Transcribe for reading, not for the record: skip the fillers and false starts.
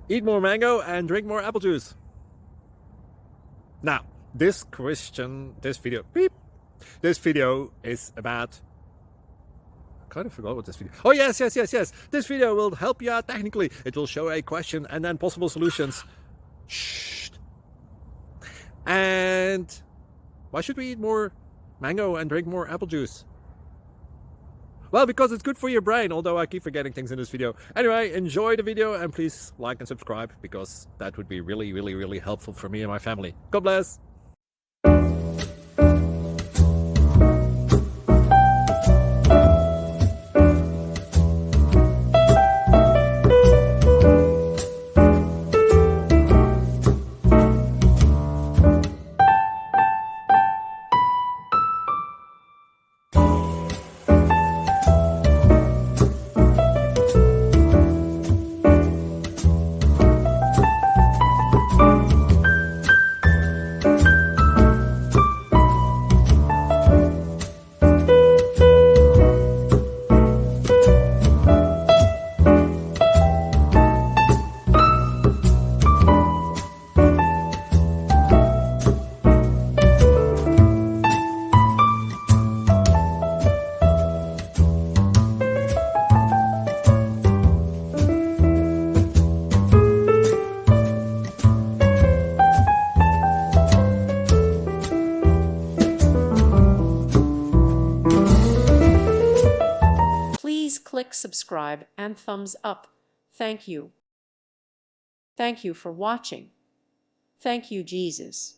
Eat more mango and drink more apple juice. Now, this video is about, I kind of forgot what this video. Oh, yes. This video will help you out technically. It will show a question and then possible solutions. Shh. And why should we eat more mango and drink more apple juice? Well, because it's good for your brain, although I keep forgetting things in this video. Anyway, enjoy the video and please like and subscribe, because that would be really helpful for me and my family. God bless. Please click subscribe and thumbs up. Thank you. Thank you for watching. Thank you, Jesus.